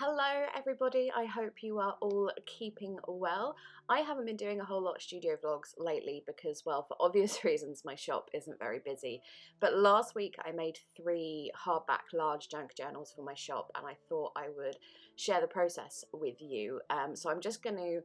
Hello everybody, I hope you are all keeping well. I haven't been doing a whole lot of studio vlogs lately because, well, for obvious reasons, my shop isn't very busy. But last week I made 3 hardback large junk journals for my shop and I thought I would share the process with you. So I'm just going to,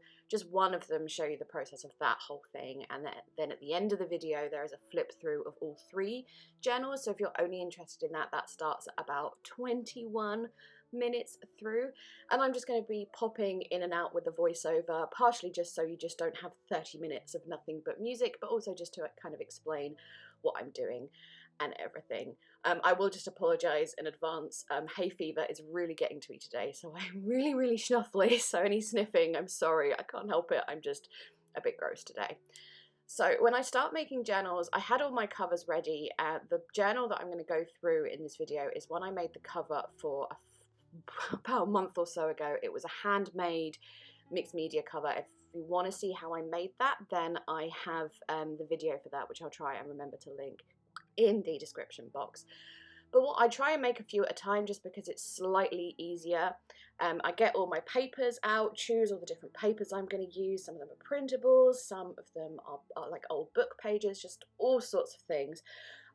one of them, show you the process of that whole thing, and then at the end of the video there is a flip through of all 3 journals. So if you're only interested in that, that starts at about 21 minutes through, and I'm just going to be popping in and out with the voiceover, partially just so you just don't have 30 minutes of nothing but music, but also just to kind of explain what I'm doing and everything. I will just apologise in advance. Hay fever is really getting to me today, so I'm really snuffly, so any sniffing, I'm sorry, I can't help it, I'm just a bit gross today. So when I start making journals, I had all my covers ready. The journal that I'm going to go through in this video is one I made the cover for about a month or so ago. It was a handmade mixed media cover. If you want to see how I made that, then I have the video for that, which I'll try and remember to link in the description box. But I try and make a few at a time just because it's slightly easier. I get all my papers out, choose all the different papers I'm going to use. Some of them are printables, some of them are like old book pages, just all sorts of things.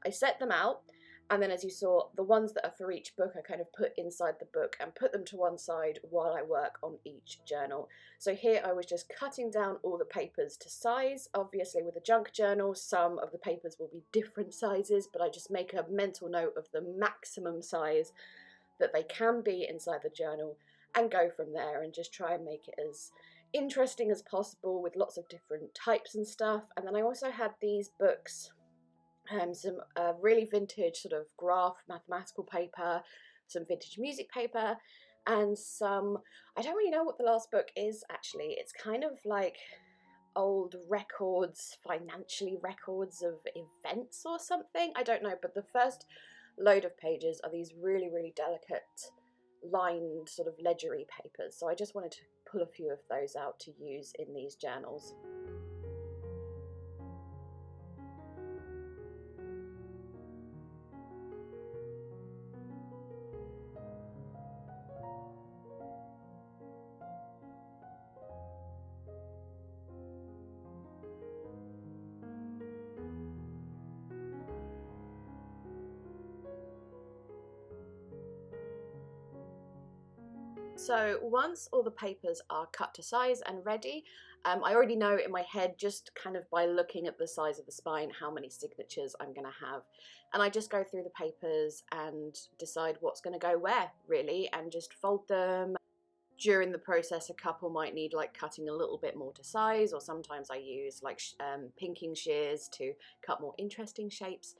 I set them out, and then, as you saw, the ones that are for each book I kind of put inside the book and put them to one side while I work on each journal. So here I was just cutting down all the papers to size. Obviously with a junk journal, some of the papers will be different sizes, but I just make a mental note of the maximum size that they can be inside the journal and go from there, and just try and make it as interesting as possible with lots of different types and stuff. And then I also had these books, some really vintage sort of graph mathematical paper, some vintage music paper, and some, I don't really know what the last book is actually. It's kind of like old records, financially records of events or something, I don't know. But the first load of pages are these really delicate lined sort of ledgery papers, so I just wanted to pull a few of those out to use in these journals. So once all the papers are cut to size and ready, I already know in my head, just kind of by looking at the size of the spine, how many signatures I'm going to have. And I just go through the papers and decide what's going to go where, really, and just fold them. During the process, a couple might need like cutting a little bit more to size, or sometimes I use like pinking shears to cut more interesting shapes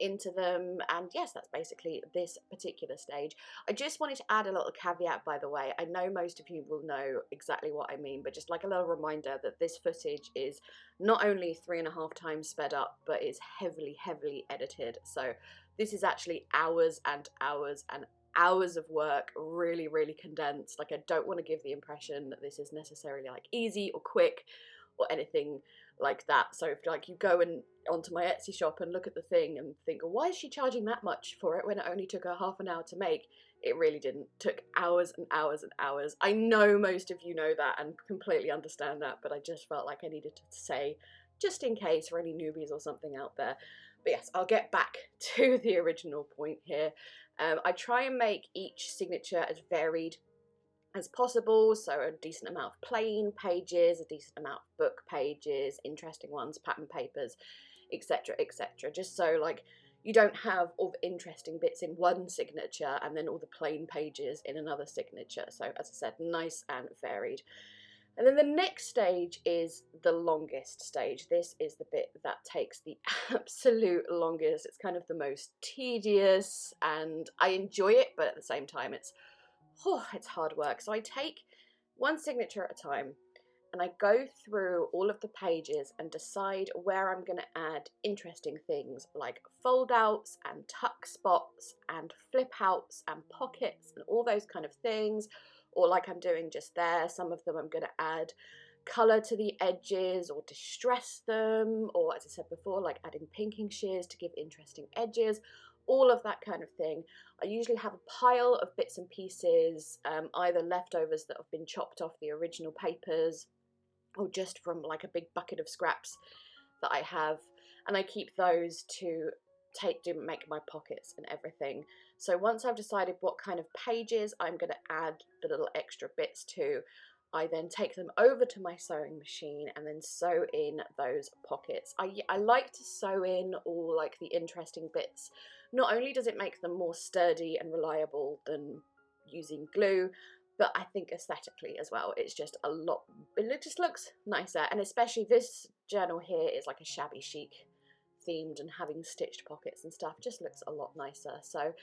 into them. And yes, that's basically this particular stage. I just wanted to add a little caveat, by the way. I know most of you will know exactly what I mean, but just like a little reminder that this footage is not only 3.5 times sped up, but it's heavily edited. So this is actually hours and hours and hours of work, really condensed. Like, I don't want to give the impression that this is necessarily like easy or quick or anything like that. So if like you go onto my Etsy shop and look at the thing and think, oh, why is she charging that much for it when it only took her half an hour to make? It really didn't. It took hours and hours and hours. I know most of you know that and completely understand that, but I just felt like I needed to say, just in case for any newbies or something out there. But yes, I'll get back to the original point here. I try and make each signature as varied as possible, so a decent amount of plain pages, a decent amount of book pages, interesting ones, pattern papers, etc, just so like you don't have all the interesting bits in one signature and then all the plain pages in another signature. So as I said, nice and varied. And then the next stage is the longest stage. This is the bit that takes the absolute longest. It's kind of the most tedious, and I enjoy it, but at the same time it's hard work. So I take one signature at a time and I go through all of the pages and decide where I'm going to add interesting things like fold outs and tuck spots and flip outs and pockets and all those kind of things. Or like I'm doing just there, some of them I'm going to add colour to the edges or distress them, or as I said before, like adding pinking shears to give interesting edges. all of that kind of thing. I usually have a pile of bits and pieces, either leftovers that have been chopped off the original papers or just from like a big bucket of scraps that I have, and I keep those to make my pockets and everything. So once I've decided what kind of pages I'm going to add the little extra bits to, I then take them over to my sewing machine and then sew in those pockets. I like to sew in all like the interesting bits. Not only does it make them more sturdy and reliable than using glue, but I think aesthetically as well, it's just a lot, it just looks nicer. And especially this journal here is like a shabby chic themed, and having stitched pockets and stuff just looks a lot nicer. So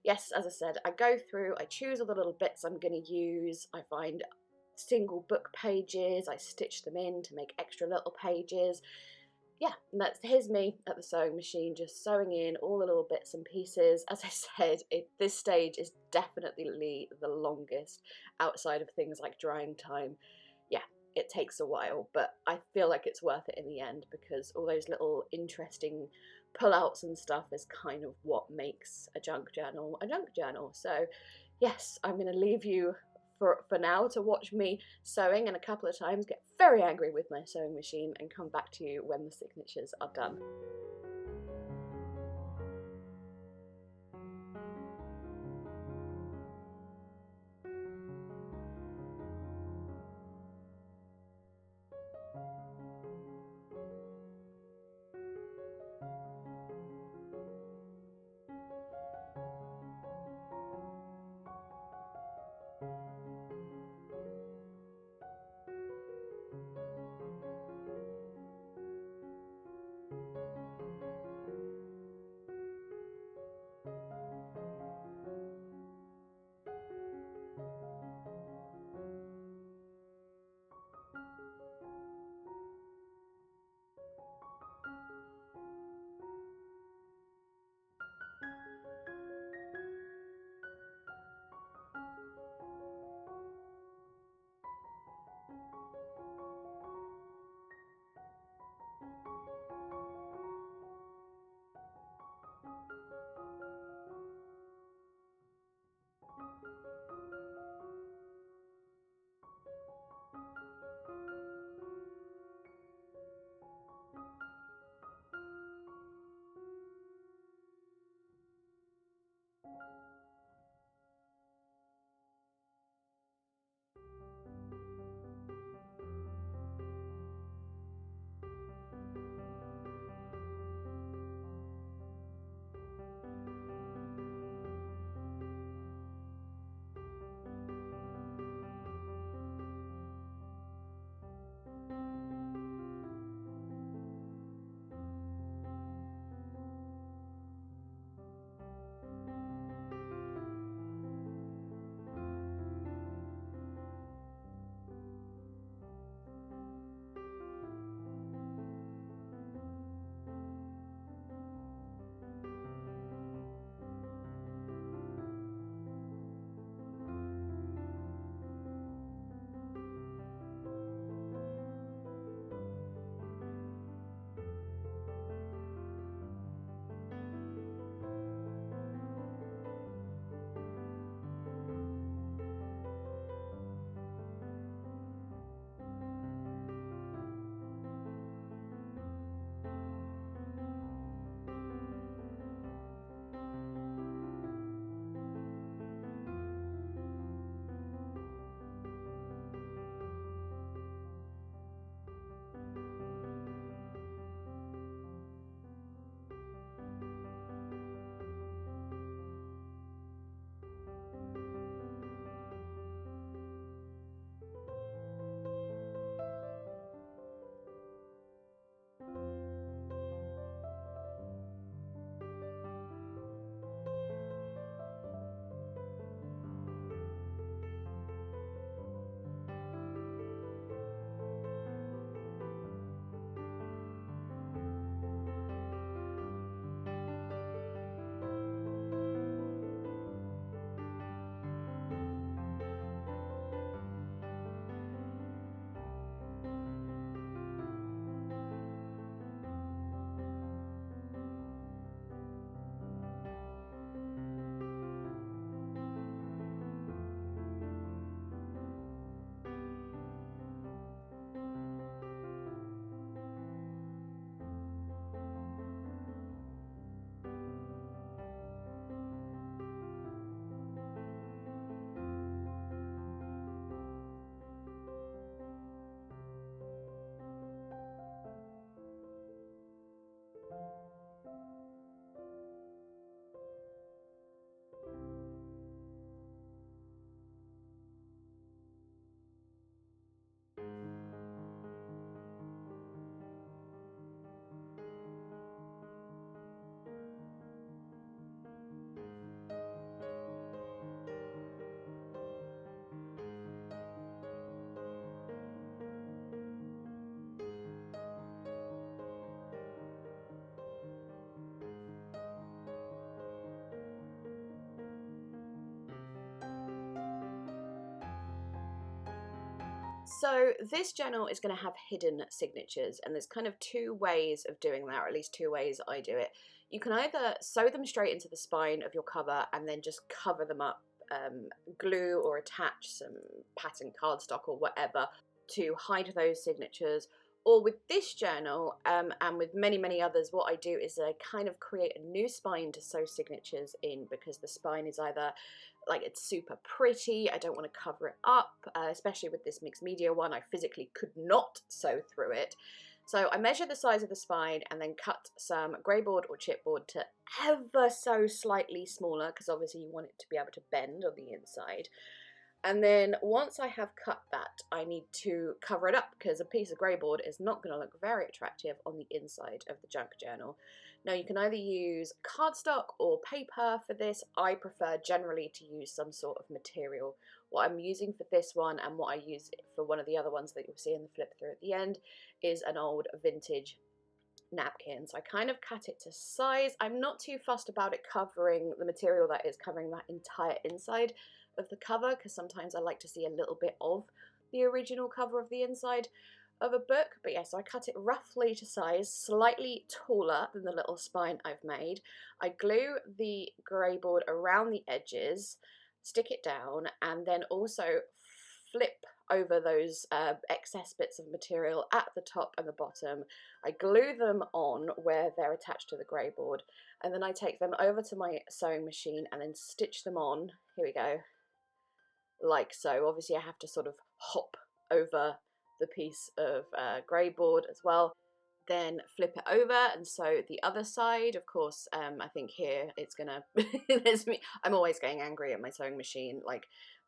yes, as I said, I go through, I choose all the little bits I'm going to use, I find single book pages, I stitch them in to make extra little pages. Yeah, and here's me at the sewing machine just sewing in all the little bits and pieces. As I said, this stage is definitely the longest outside of things like drying time. Yeah, it takes a while, but I feel like it's worth it in the end, because all those little interesting pullouts and stuff is kind of what makes a junk journal a junk journal. So yes, I'm going to leave you for now to watch me sewing, and a couple of times get very angry with my sewing machine and come back to you when the signatures are done. So this journal is going to have hidden signatures, and there's kind of two ways of doing that, or at least two ways I do it. You can either sew them straight into the spine of your cover and then just cover them up, glue or attach some pattern cardstock or whatever to hide those signatures. Or with this journal, and with many others, what I do is I kind of create a new spine to sew signatures in, because the spine is either like it's super pretty, I don't want to cover it up, especially with this mixed media one, I physically could not sew through it. So I measure the size of the spine and then cut some grey board or chipboard to ever so slightly smaller, because obviously you want it to be able to bend on the inside. And then once I have cut that, I need to cover it up, because a piece of grey board is not going to look very attractive on the inside of the junk journal. Now you can either use cardstock or paper for this. I prefer generally to use some sort of material. What I'm using for this one, and what I use for one of the other ones that you'll see in the flip through at the end, is an old vintage napkin. So I kind of cut it to size. I'm not too fussed about it covering the material that is covering that entire inside of the cover, because sometimes I like to see a little bit of the original cover of the inside of a book. But yes, I cut it roughly to size, slightly taller than the little spine I've made. I glue the grey board around the edges, stick it down, and then also flip over those excess bits of material at the top and the bottom. I glue them on where they're attached to the grey board, and then I take them over to my sewing machine and then stitch them on. Here we go, like so. Obviously I have to sort of hop over the piece of grey board as well, then flip it over and sew the other side. Of course, I think here it's gonna there's me, I'm always getting angry at my sewing machine. Like,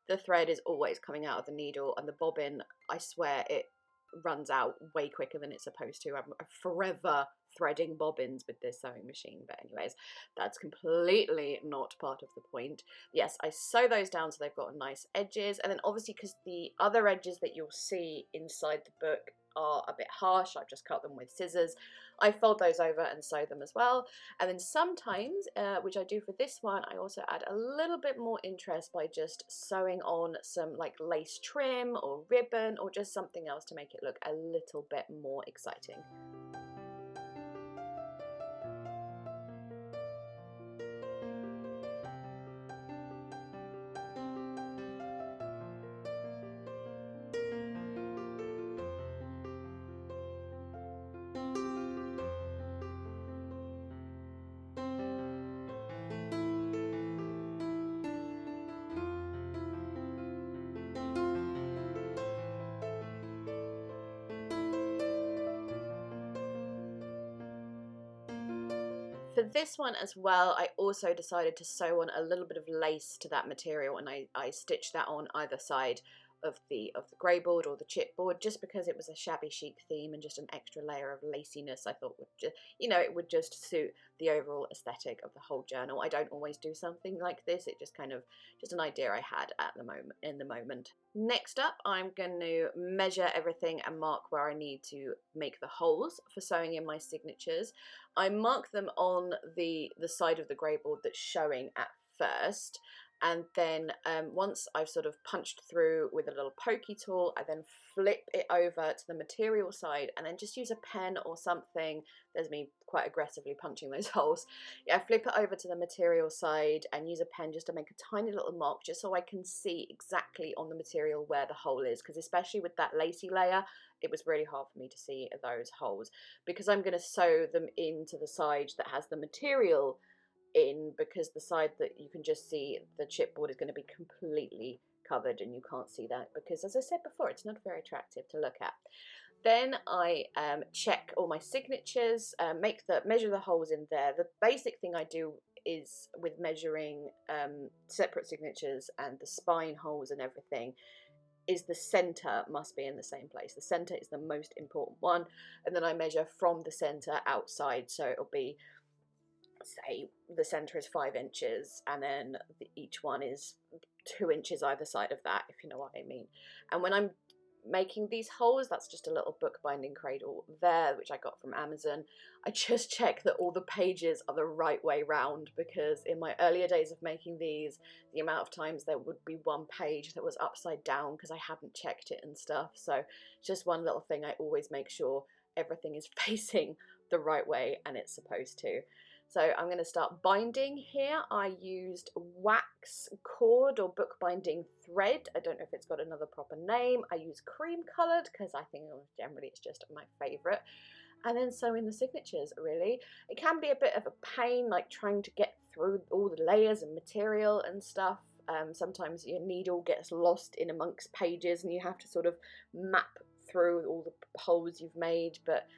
the thread is always coming out of the needle, and the bobbin, I swear it runs out way quicker than it's supposed to. I'm forever threading bobbins with this sewing machine, but anyways, that's completely not part of the point. Yes, I sew those down so they've got nice edges, and then obviously because the other edges that you'll see inside the book are a bit harsh, I've just cut them with scissors. I fold those over and sew them as well. And then sometimes, which I do for this one, I also add a little bit more interest by just sewing on some like lace trim or ribbon or just something else to make it look a little bit more exciting. For this one as well, I also decided to sew on a little bit of lace to that material, and I stitched that on either side of the grey board or the chipboard, just because it was a shabby chic theme and just an extra layer of laciness I thought would just, it would just suit the overall aesthetic of the whole journal. I don't always do something like this, it just kind of, just an idea I had at the moment, in the moment. Next up, I'm going to measure everything and mark where I need to make the holes for sewing in my signatures. I mark them on the side of the grey board that's showing at first, and then once I've sort of punched through with a little pokey tool, I then flip it over to the material side and then just use a pen or something. There's me quite aggressively punching those holes. Yeah, I flip it over to the material side and use a pen just to make a tiny little mark, just so I can see exactly on the material where the hole is, because especially with that lacy layer, it was really hard for me to see those holes, because I'm going to sew them into the side that has the material in, because the side that you can just see the chipboard is going to be completely covered and you can't see that, because as I said before, it's not very attractive to look at. Then I check all my signatures, measure the holes in there. The basic thing I do is with measuring separate signatures and the spine holes and everything, is the center must be in the same place. The center is the most important one, and then I measure from the center outside, so it'll be, say the center is 5 inches, and then each one is 2 inches either side of that, if you know what I mean. And when I'm making these holes. That's just a little bookbinding cradle there, which I got from Amazon. I just check that all the pages are the right way round, because in my earlier days of making these, the amount of times there would be one page that was upside down because I hadn't checked it and stuff. So just one little thing, I always make sure everything is facing the right way and it's supposed to. So I'm going to start binding here. I used wax cord or bookbinding thread. I don't know if it's got another proper name. I use cream coloured because I think generally it's just my favourite. And then sewing the signatures, really. It can be a bit of a pain, like trying to get through all the layers and material and stuff. Sometimes your needle gets lost in amongst pages and you have to sort of map through all the holes you've made, but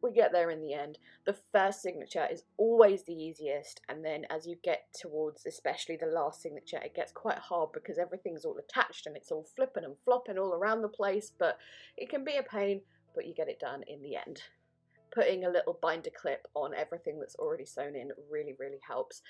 we get there in the end. The first signature is always the easiest, and then as you get towards especially the last signature, it gets quite hard because everything's all attached and it's all flipping and flopping all around the place, but it can be a pain, but you get it done in the end. Putting a little binder clip on everything that's already sewn in really helps.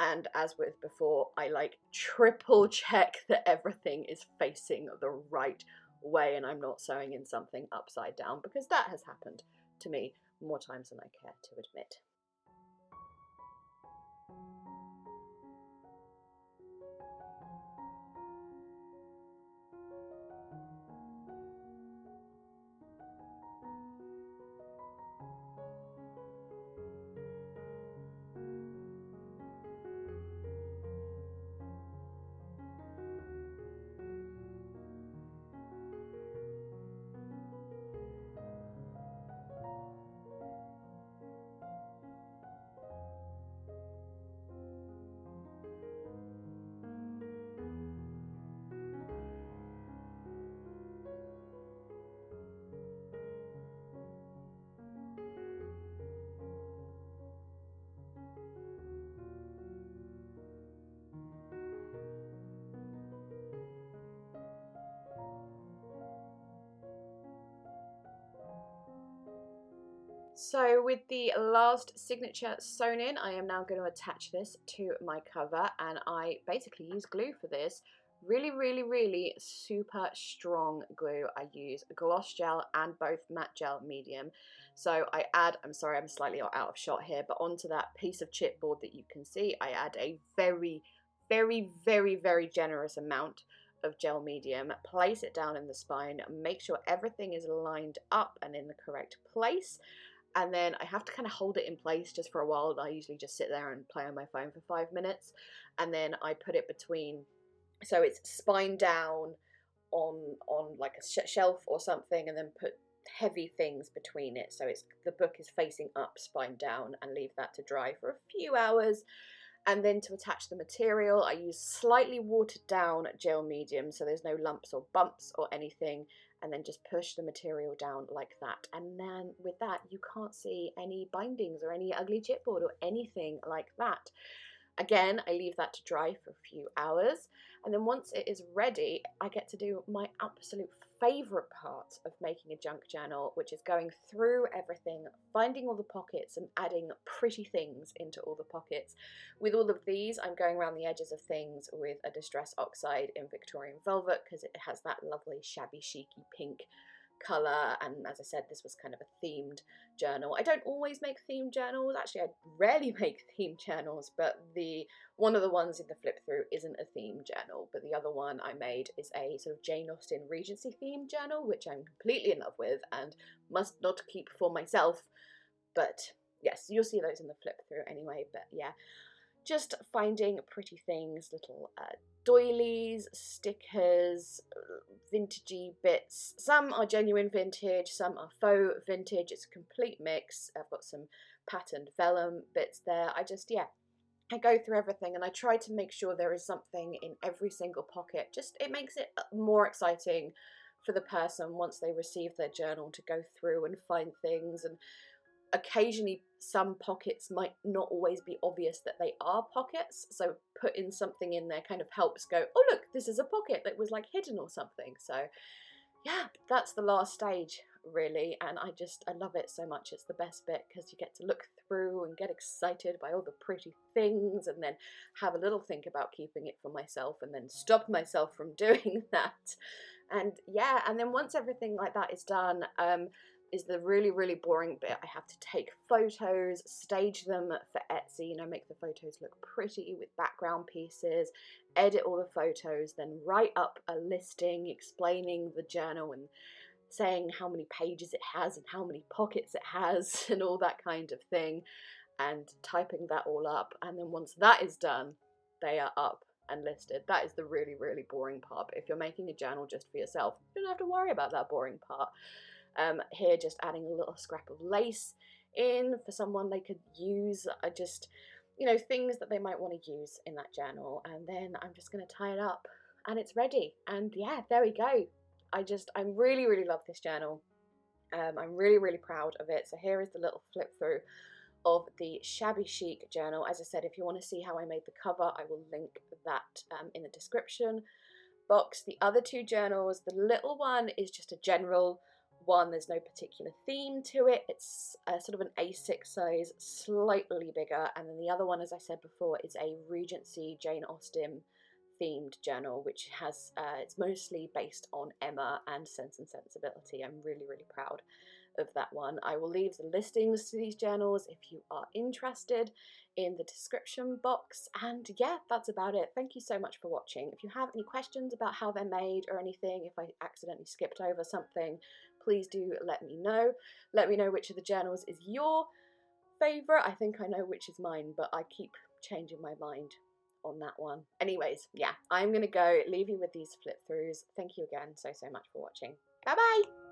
And as with before, I like triple check that everything is facing the right way and I'm not sewing in something upside down, because that has happened to me more times than I care to admit. So with the last signature sewn in, I am now going to attach this to my cover, and I basically use glue for this. Really super strong glue. I use gloss gel and both matte gel medium. So I add, I'm sorry I'm slightly out of shot here, but onto that piece of chipboard that you can see, I add a very generous amount of gel medium, place it down in the spine, make sure everything is lined up and in the correct place. And then I have to kind of hold it in place just for a while. I usually just sit there and play on my phone for 5 minutes, and then I put it between, so it's spine down on like a shelf or something, and then put heavy things between it, so it's the book is facing up, spine down, and leave that to dry for a few hours. And then to attach the material, I use slightly watered down gel medium so there's no lumps or bumps or anything, and then just push the material down like that. And then with that, you can't see any bindings or any ugly chipboard or anything like that. Again, I leave that to dry for a few hours, and then once it is ready, I get to do my absolute favourite part of making a junk journal, which is going through everything, finding all the pockets and adding pretty things into all the pockets. With all of these, I'm going around the edges of things with a Distress Oxide in Victorian Velvet, because it has that lovely shabby chicy pink colour, and as I said, this was kind of a themed journal. I don't always make themed journals, actually I rarely make themed journals, but one of the ones in the flip through isn't a themed journal, but the other one I made is a sort of Jane Austen Regency themed journal, which I'm completely in love with and must not keep for myself, but yes, you'll see those in the flip through anyway. But yeah, just finding pretty things, little doilies, stickers, vintagey bits. Some are genuine vintage, some are faux vintage. It's a complete mix. I've got some patterned vellum bits there. I go through everything and I try to make sure there is something in every single pocket. It makes it more exciting for the person once they receive their journal to go through and find things. And occasionally some pockets might not always be obvious that they are pockets, so putting something in there kind of helps go, oh look, this is a pocket that was like hidden or something. So yeah, that's the last stage really, and I love it so much. It's the best bit because you get to look through and get excited by all the pretty things, and then have a little think about keeping it for myself, and then stop myself from doing that. And yeah, and then once everything like that is done, is the really, really boring bit. I have to take photos, stage them for Etsy, make the photos look pretty with background pieces, edit all the photos, then write up a listing explaining the journal and saying how many pages it has and how many pockets it has and all that kind of thing, and typing that all up. And then once that is done, they are up and listed. That is the really, really boring part. But if you're making a journal just for yourself, you don't have to worry about that boring part. Here, just adding a little scrap of lace in for someone they could use. Just, things that they might want to use in that journal. And then I'm just going to tie it up and it's ready. And yeah, there we go. I really, really love this journal. I'm really, really proud of it. So here is the little flip through of the Shabby Chic journal. As I said, if you want to see how I made the cover, I will link that in the description box. The other two journals, the little one is just a general one. There's no particular theme to it. It's sort of an A6 size, slightly bigger. And then the other one, as I said before, is a Regency Jane Austen themed journal, which has it's mostly based on Emma and Sense and Sensibility. I'm really, really proud of that one. I will leave the listings to these journals if you are interested in the description box. And yeah, that's about it. Thank you so much for watching. If you have any questions about how they're made or anything, if I accidentally skipped over something, please do let me know. Let me know which of the journals is your favourite. I think I know which is mine, but I keep changing my mind on that one. Anyways, yeah, I'm gonna go leave you with these flip throughs. Thank you again so much for watching. Bye bye.